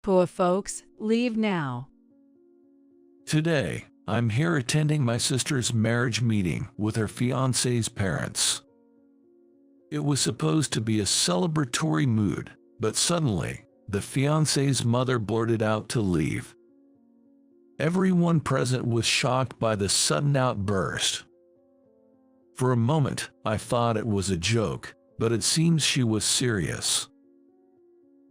Poor folks, leave now. Today, I'm here attending my sister's marriage meeting with her fiancé's parents. It was supposed to be a celebratory mood, but suddenly, the fiancé's mother blurted out to leave. Everyone present was shocked by the sudden outburst. For a moment, I thought it was a joke, but it seems she was serious.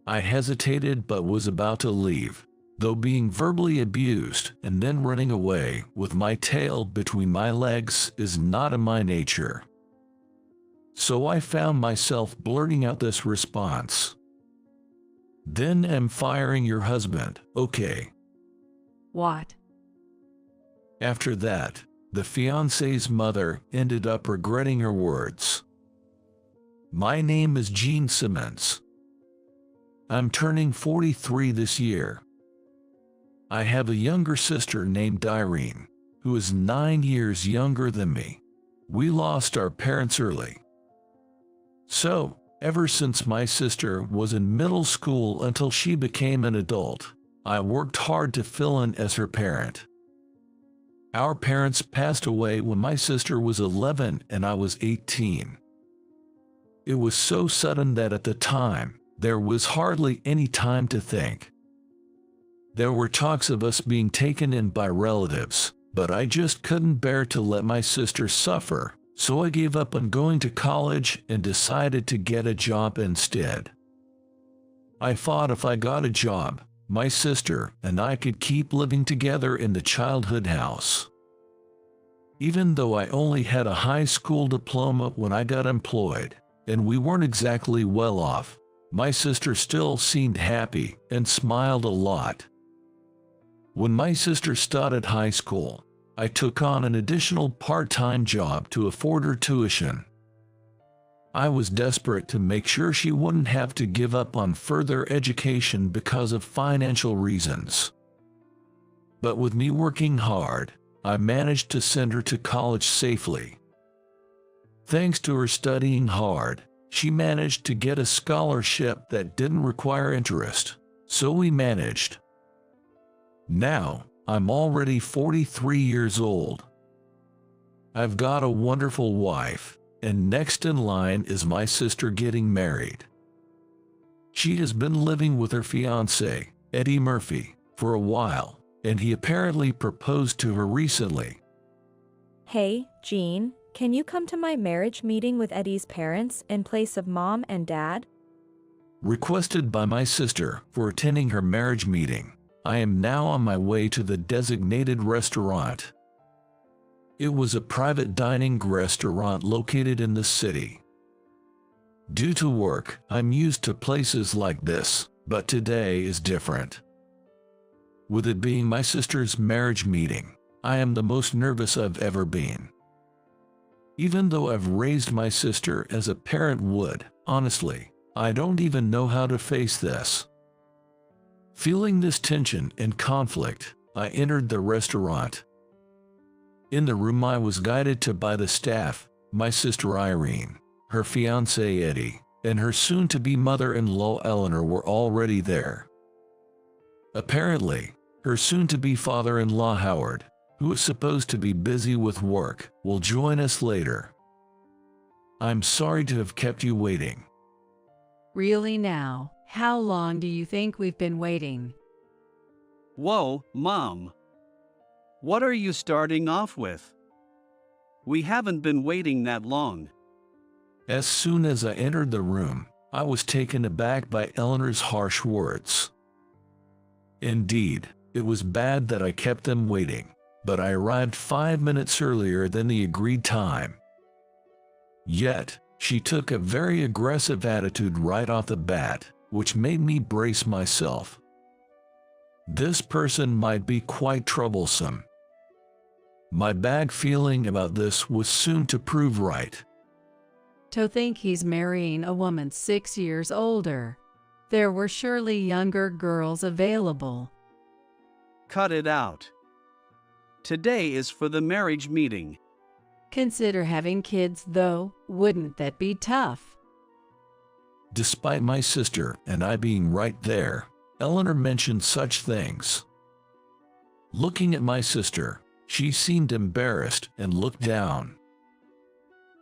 I hesitated but was about to leave, though being verbally abused and then running away with my tail between my legs is not in my nature. So I found myself blurting out this response. Then am firing your husband, okay? What? After that, the fiancé's mother ended up regretting her words. My name is Gene Simmons. I'm turning 43 this year. I have a younger sister named Irene, who is 9 years younger than me. We lost our parents early. So, ever since my sister was in middle school until she became an adult, I worked hard to fill in as her parent. Our parents passed away when my sister was 11 and I was 18. It was so sudden that at the time, there was hardly any time to think. There were talks of us being taken in by relatives, but I just couldn't bear to let my sister suffer, so I gave up on going to college and decided to get a job instead. I thought if I got a job, my sister and I could keep living together in the childhood house. Even though I only had a high school diploma when I got employed, and we weren't exactly well off, my sister still seemed happy and smiled a lot. When my sister started high school, I took on an additional part-time job to afford her tuition. I was desperate to make sure she wouldn't have to give up on further education because of financial reasons. But with me working hard, I managed to send her to college safely. Thanks to her studying hard, she managed to get a scholarship that didn't require interest, so we managed. Now, I'm already 43 years old. I've got a wonderful wife, and next in line is my sister getting married. She has been living with her fiancé, Eddie Murphy, for a while, and he apparently proposed to her recently. Hey, Jean, can you come to my marriage meeting with Eddie's parents in place of Mom and Dad? Requested by my sister for attending her marriage meeting, I am now on my way to the designated restaurant. It was a private dining restaurant located in the city. Due to work, I'm used to places like this, but today is different. With it being my sister's marriage meeting, I am the most nervous I've ever been. Even though I've raised my sister as a parent would, honestly, I don't even know how to face this. Feeling this tension and conflict, I entered the restaurant. In the room I was guided to by the staff, my sister Irene, her fiancé Eddie, and her soon-to-be mother-in-law Eleanor were already there. Apparently, her soon-to-be father-in-law Howard, who is supposed to be busy with work, will join us later. I'm sorry to have kept you waiting. Really now, how long do you think we've been waiting? Whoa, Mom. What are you starting off with? We haven't been waiting that long. As soon as I entered the room, I was taken aback by Eleanor's harsh words. Indeed, it was bad that I kept them waiting, but I arrived 5 minutes earlier than the agreed time. Yet, she took a very aggressive attitude right off the bat, which made me brace myself. This person might be quite troublesome. My bad feeling about this was soon to prove right. To think he's marrying a woman 6 years older. There were surely younger girls available. Cut it out. Today is for the marriage meeting. Consider having kids though, wouldn't that be tough? Despite my sister and I being right there, Eleanor mentioned such things. Looking at my sister, she seemed embarrassed and looked down.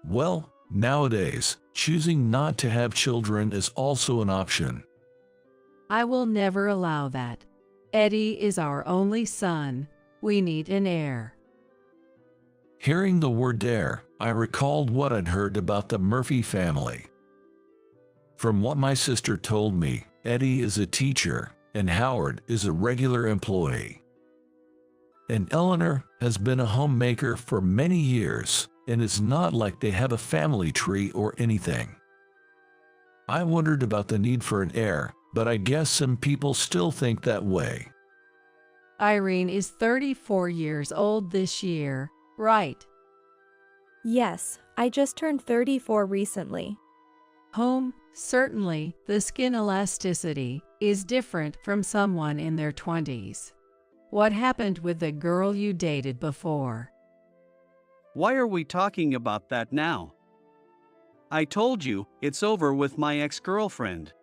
Well, nowadays, choosing not to have children is also an option. I will never allow that. Eddie is our only son. We need an heir. Hearing the word heir, I recalled what I'd heard about the Murphy family. From what my sister told me, Eddie is a teacher, and Howard is a regular employee. And Eleanor has been a homemaker for many years, and it's not like they have a family tree or anything. I wondered about the need for an heir, but I guess some people still think that way. Irene is 34 years old this year, right? Yes, I just turned 34 recently. Certainly, the skin elasticity is different from someone in their 20s. What happened with the girl you dated before? Why are we talking about that now? I told you, it's over with my ex-girlfriend.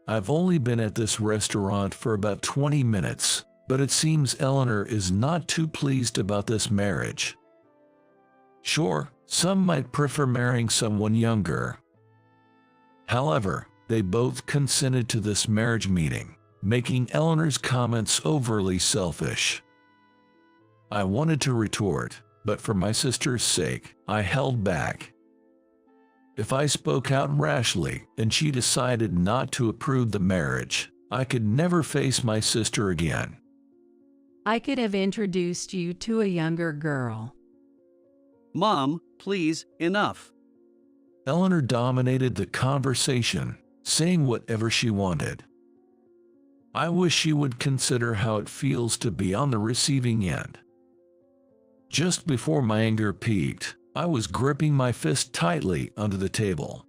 I've only been at this restaurant for about 20 minutes, but it seems Eleanor is not too pleased about this marriage. Sure, some might prefer marrying someone younger. However, they both consented to this marriage meeting, making Eleanor's comments overly selfish. I wanted to retort, but for my sister's sake, I held back. If I spoke out rashly and she decided not to approve the marriage, I could never face my sister again. I could have introduced you to a younger girl. Mom, please, enough. Eleanor dominated the conversation, saying whatever she wanted. I wish she would consider how it feels to be on the receiving end. Just before my anger peaked, I was gripping my fist tightly under the table.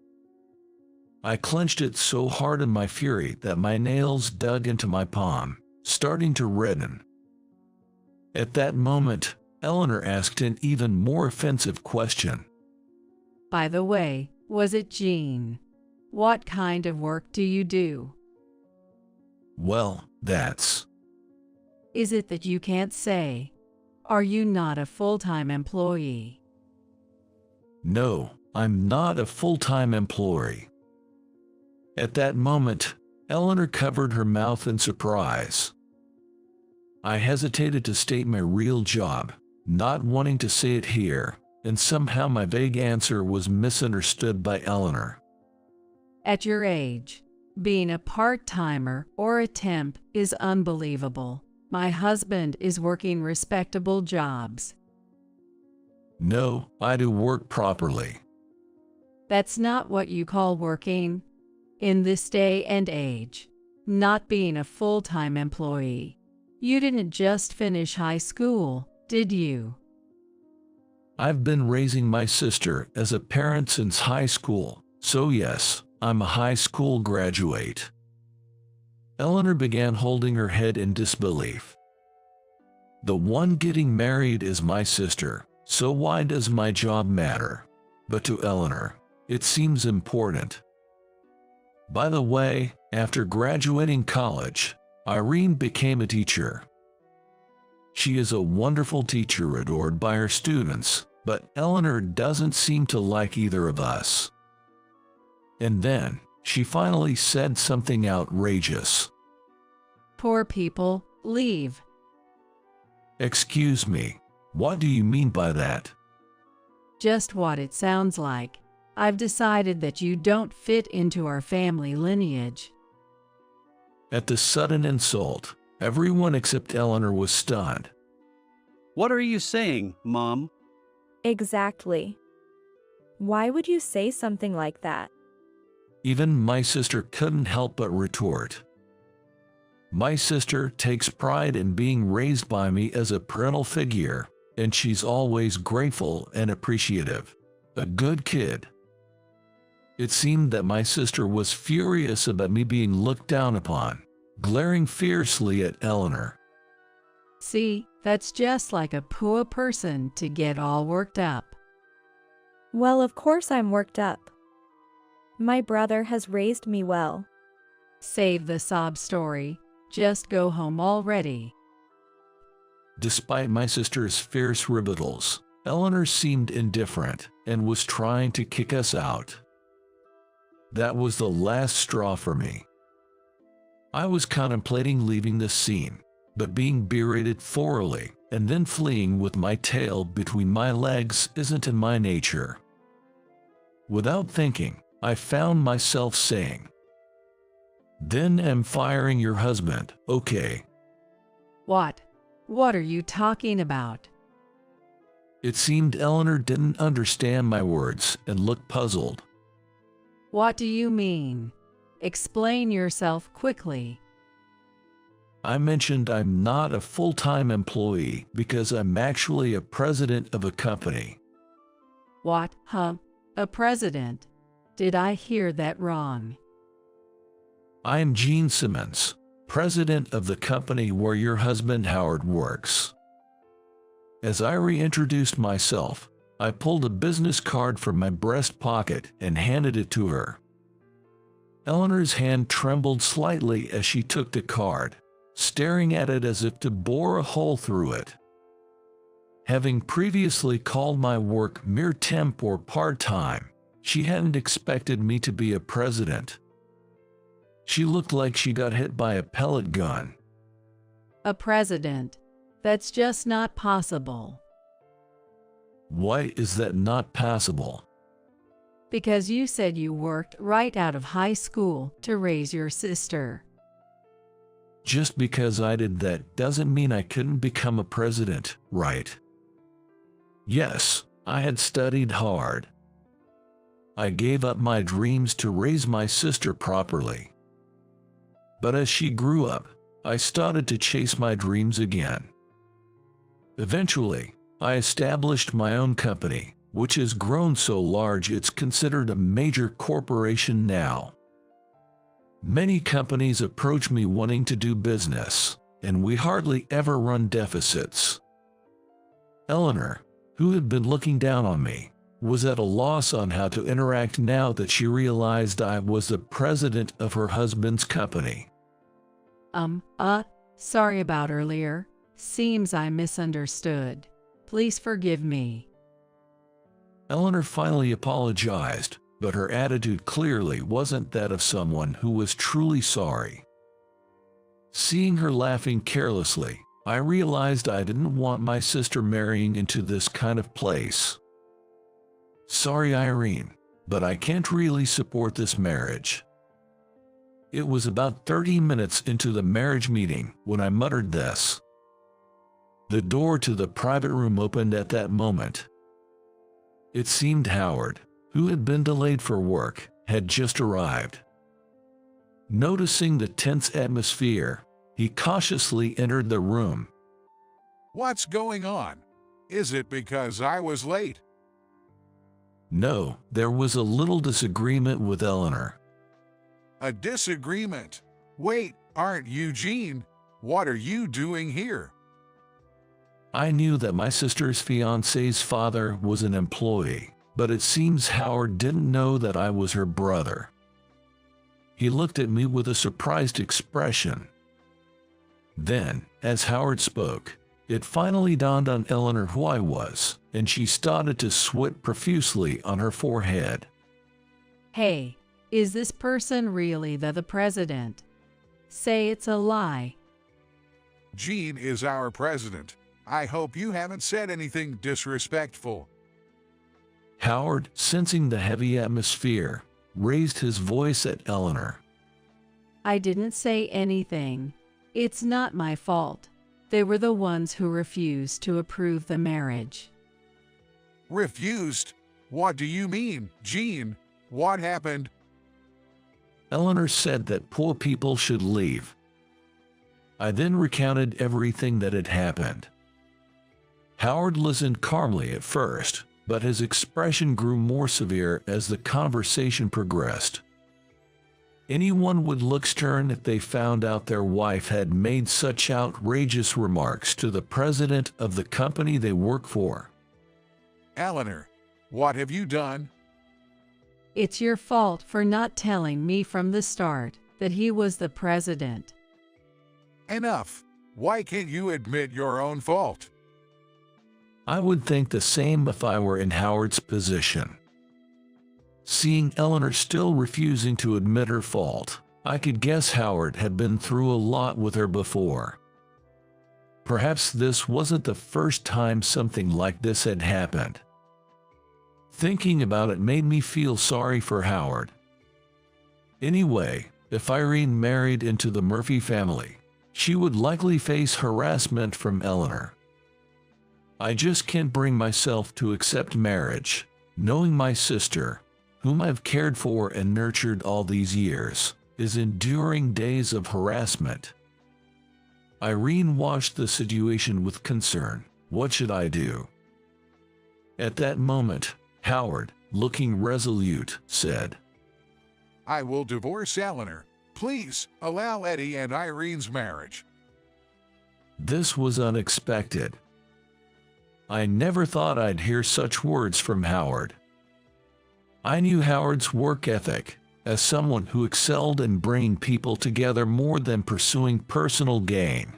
I clenched it so hard in my fury that my nails dug into my palm, starting to redden. At that moment, Eleanor asked an even more offensive question. By the way, was it Jean? What kind of work do you do? Well, that's... Is it that you can't say? Are you not a full-time employee? No, I'm not a full-time employee. At that moment, Eleanor covered her mouth in surprise. I hesitated to state my real job, not wanting to say it here, and somehow my vague answer was misunderstood by Eleanor. At your age, being a part-timer or a temp is unbelievable. My husband is working respectable jobs. No, I do work properly. That's not what you call working. In this day and age, not being a full-time employee. You didn't just finish high school, did you? I've been raising my sister as a parent since high school, so yes, I'm a high school graduate. Eleanor began holding her head in disbelief. The one getting married is my sister, so why does my job matter? But to Eleanor, it seems important. By the way, after graduating college, Irene became a teacher. She is a wonderful teacher adored by her students, but Eleanor doesn't seem to like either of us. And then, she finally said something outrageous. Poor people, leave. Excuse me, what do you mean by that? Just what it sounds like. I've decided that you don't fit into our family lineage. At the sudden insult, everyone except Eleanor was stunned. What are you saying, Mom? Exactly. Why would you say something like that? Even my sister couldn't help but retort. My sister takes pride in being raised by me as a parental figure, and she's always grateful and appreciative. A good kid. It seemed that my sister was furious about me being looked down upon, glaring fiercely at Eleanor. See, that's just like a poor person to get all worked up. Well, of course I'm worked up. My brother has raised me well. Save the sob story. Just go home already. Despite my sister's fierce rebuttals, Eleanor seemed indifferent and was trying to kick us out. That was the last straw for me. I was contemplating leaving the scene, but being berated thoroughly and then fleeing with my tail between my legs isn't in my nature. Without thinking, I found myself saying, "Then am firing your husband, okay?" What? What are you talking about? It seemed Eleanor didn't understand my words and looked puzzled. What do you mean? Explain yourself quickly. I mentioned I'm not a full-time employee because I'm actually a president of a company. What, huh? A president? Did I hear that wrong? I am Gene Simmons, president of the company where your husband Howard works. As I reintroduced myself, I pulled a business card from my breast pocket and handed it to her. Eleanor's hand trembled slightly as she took the card, staring at it as if to bore a hole through it. Having previously called my work mere temp or part-time, she hadn't expected me to be a president. She looked like she got hit by a pellet gun. A president? That's just not possible. Why is that not possible? Because you said you worked right out of high school to raise your sister. Just because I did that doesn't mean I couldn't become a president, right? Yes, I had studied hard. I gave up my dreams to raise my sister properly. But as she grew up, I started to chase my dreams again. Eventually, I established my own company, which has grown so large it's considered a major corporation now. Many companies approach me wanting to do business, and we hardly ever run deficits. Eleanor, who had been looking down on me, was at a loss on how to interact now that she realized I was the president of her husband's company. Sorry about earlier. Seems I misunderstood. Please forgive me. Eleanor finally apologized, but her attitude clearly wasn't that of someone who was truly sorry. Seeing her laughing carelessly, I realized I didn't want my sister marrying into this kind of place. Sorry, Irene, but I can't really support this marriage. It was about 30 minutes into the marriage meeting when I muttered this. The door to the private room opened at that moment. It seemed Howard, who had been delayed for work, had just arrived. Noticing the tense atmosphere, he cautiously entered the room. What's going on? Is it because I was late? No, there was a little disagreement with Eleanor. A disagreement? Wait, aren't you Gene? What are you doing here? I knew that my sister's fiancé's father was an employee, but it seems Howard didn't know that I was her brother. He looked at me with a surprised expression. Then, as Howard spoke, it finally dawned on Eleanor who I was, and she started to sweat profusely on her forehead. Hey, is this person really the president? Say it's a lie. Gene is our president. I hope you haven't said anything disrespectful. Howard, sensing the heavy atmosphere, raised his voice at Eleanor. I didn't say anything. It's not my fault. They were the ones who refused to approve the marriage. Refused? What do you mean, Gene? What happened? Eleanor said that poor people should leave. I then recounted everything that had happened. Howard listened calmly at first, but his expression grew more severe as the conversation progressed. Anyone would look stern if they found out their wife had made such outrageous remarks to the president of the company they work for. Eleanor, what have you done? It's your fault for not telling me from the start that he was the president. Enough. Why can't you admit your own fault? I would think the same if I were in Howard's position. Seeing Eleanor still refusing to admit her fault, I could guess Howard had been through a lot with her before. Perhaps this wasn't the first time something like this had happened. Thinking about it made me feel sorry for Howard. Anyway, if Irene married into the Murphy family, she would likely face harassment from Eleanor. I just can't bring myself to accept marriage, knowing my sister, whom I've cared for and nurtured all these years, is enduring days of harassment. Irene watched the situation with concern. What should I do? At that moment, Howard, looking resolute, said, I will divorce Eleanor. Please allow Eddie and Irene's marriage. This was unexpected. I never thought I'd hear such words from Howard. I knew Howard's work ethic as someone who excelled in bringing people together more than pursuing personal gain.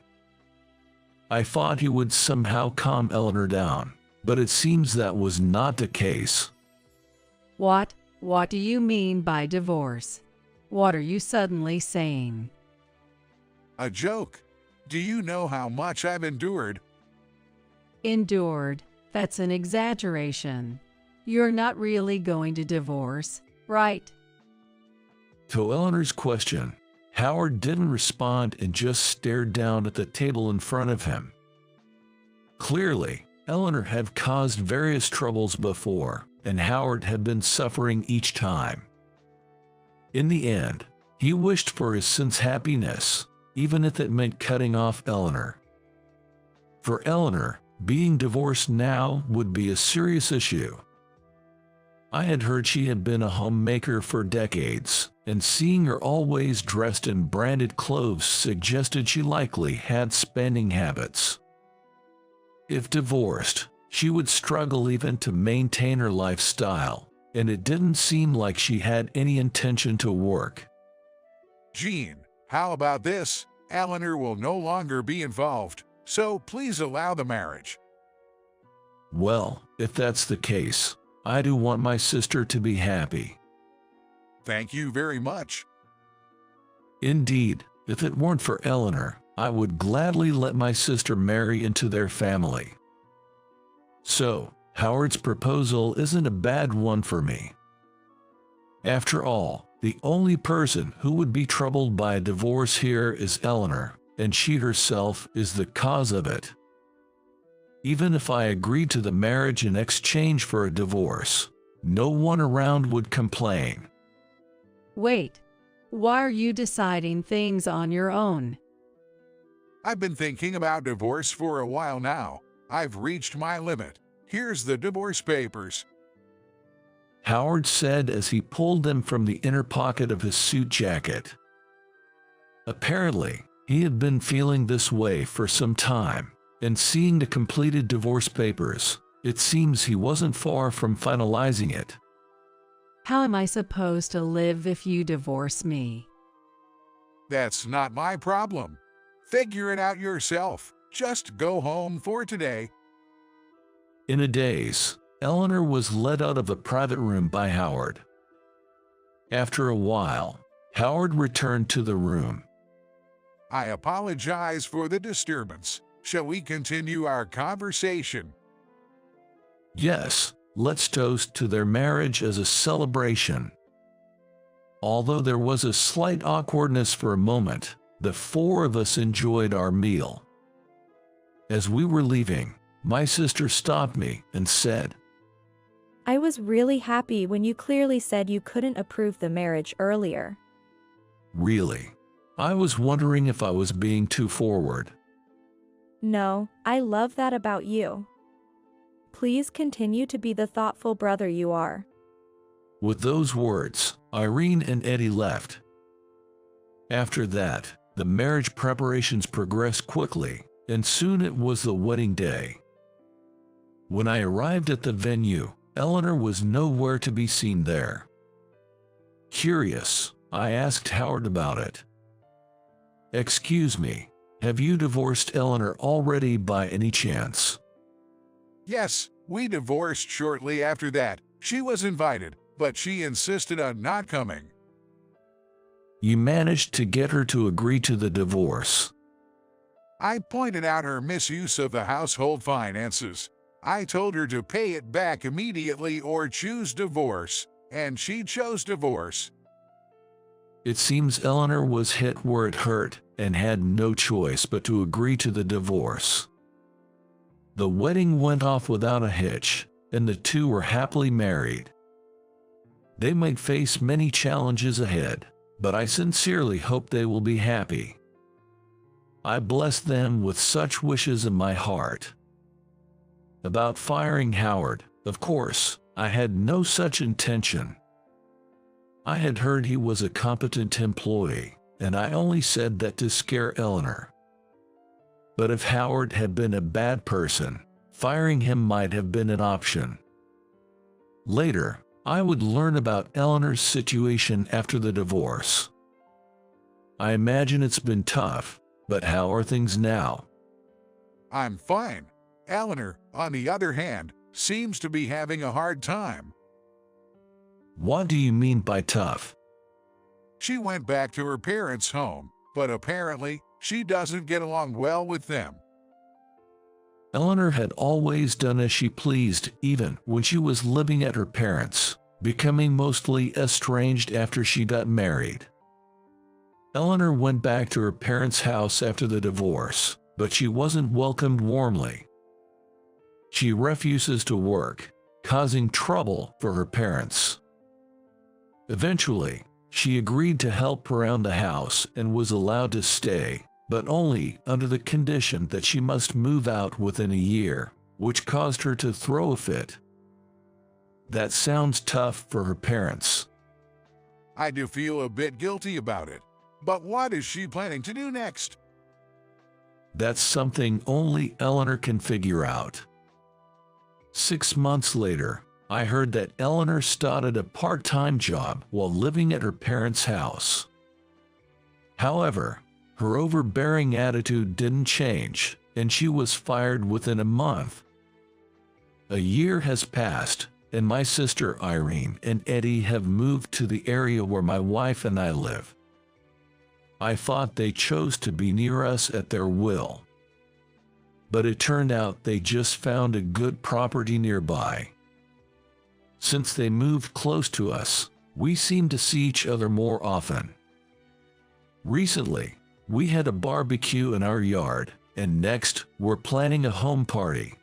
I thought he would somehow calm Eleanor down, but it seems that was not the case. What do you mean by divorce? What are you suddenly saying? A joke. Do you know how much I've endured? Endured? That's an exaggeration. You're not really going to divorce, right? To Eleanor's question, Howard didn't respond and just stared down at the table in front of him. Clearly, Eleanor had caused various troubles before, and Howard had been suffering each time. In the end, he wished for his son's happiness, even if it meant cutting off Eleanor. For Eleanor, being divorced now would be a serious issue. I had heard she had been a homemaker for decades, and seeing her always dressed in branded clothes suggested she likely had spending habits. If divorced, she would struggle even to maintain her lifestyle, and it didn't seem like she had any intention to work. Jean, how about this? Eleanor will no longer be involved, so please allow the marriage. Well, if that's the case, I do want my sister to be happy. Thank you very much. Indeed, if it weren't for Eleanor, I would gladly let my sister marry into their family. So, Howard's proposal isn't a bad one for me. After all, the only person who would be troubled by a divorce here is Eleanor, and she herself is the cause of it. Even if I agreed to the marriage in exchange for a divorce, no one around would complain. Wait, why are you deciding things on your own? I've been thinking about divorce for a while now. I've reached my limit. Here's the divorce papers. Howard said as he pulled them from the inner pocket of his suit jacket. Apparently, he had been feeling this way for some time, and seeing the completed divorce papers, it seems he wasn't far from finalizing it. How am I supposed to live if you divorce me? That's not my problem. Figure it out yourself. Just go home for today. In a daze, Eleanor was led out of the private room by Howard. After a while, Howard returned to the room. I apologize for the disturbance. Shall we continue our conversation? Yes, let's toast to their marriage as a celebration. Although there was a slight awkwardness for a moment, the four of us enjoyed our meal. As we were leaving, my sister stopped me and said, I was really happy when you clearly said you couldn't approve the marriage earlier. Really? I was wondering if I was being too forward. No, I love that about you. Please continue to be the thoughtful brother you are. With those words, Irene and Eddie left. After that, the marriage preparations progressed quickly, and soon it was the wedding day. When I arrived at the venue, Eleanor was nowhere to be seen there. Curious, I asked Howard about it. Excuse me, have you divorced Eleanor already by any chance? Yes, we divorced shortly after that. She was invited, but she insisted on not coming. You managed to get her to agree to the divorce. I pointed out her misuse of the household finances. I told her to pay it back immediately or choose divorce, and she chose divorce. It seems Eleanor was hit where it hurt and had no choice but to agree to the divorce. The wedding went off without a hitch, and the two were happily married. They might face many challenges ahead, but I sincerely hope they will be happy. I bless them with such wishes in my heart. About firing Howard, of course, I had no such intention. I had heard he was a competent employee, and I only said that to scare Eleanor. But if Howard had been a bad person, firing him might have been an option. Later, I would learn about Eleanor's situation after the divorce. I imagine it's been tough, but how are things now? I'm fine. Eleanor, on the other hand, seems to be having a hard time. What do you mean by tough? She went back to her parents' home, but apparently, she doesn't get along well with them. Eleanor had always done as she pleased, even when she was living at her parents', becoming mostly estranged after she got married. Eleanor went back to her parents' house after the divorce, but she wasn't welcomed warmly. She refuses to work, causing trouble for her parents. Eventually, she agreed to help around the house and was allowed to stay, but only under the condition that she must move out within a year, which caused her to throw a fit. That sounds tough for her parents. I do feel a bit guilty about it. But what is she planning to do next? That's something only Eleanor can figure out. 6 months later, I heard that Eleanor started a part-time job while living at her parents' house. However, her overbearing attitude didn't change, and she was fired within a month. A year has passed, and my sister Irene and Eddie have moved to the area where my wife and I live. I thought they chose to be near us at their will. But it turned out they just found a good property nearby. Since they moved close to us, we seem to see each other more often. Recently, we had a barbecue in our yard, and next, we're planning a home party.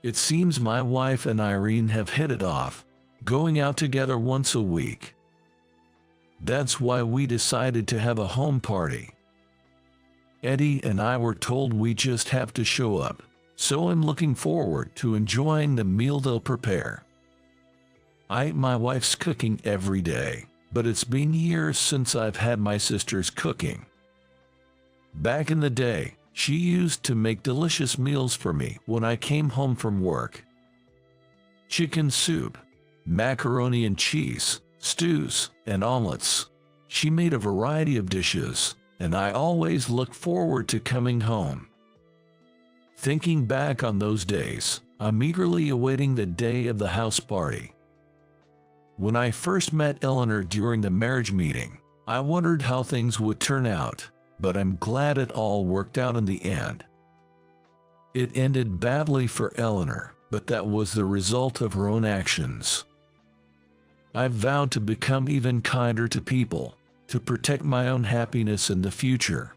It seems my wife and Irene have hit it off, going out together once a week. That's why we decided to have a home party. Eddie and I were told we just have to show up, so I'm looking forward to enjoying the meal they'll prepare. I eat my wife's cooking every day, but it's been years since I've had my sister's cooking. Back in the day, she used to make delicious meals for me when I came home from work. Chicken soup, macaroni and cheese, stews, and omelets. She made a variety of dishes, and I always look forward to coming home. Thinking back on those days, I'm eagerly awaiting the day of the house party. When I first met Eleanor during the marriage meeting, I wondered how things would turn out, but I'm glad it all worked out in the end. It ended badly for Eleanor, but that was the result of her own actions. I've vowed to become even kinder to people, to protect my own happiness in the future.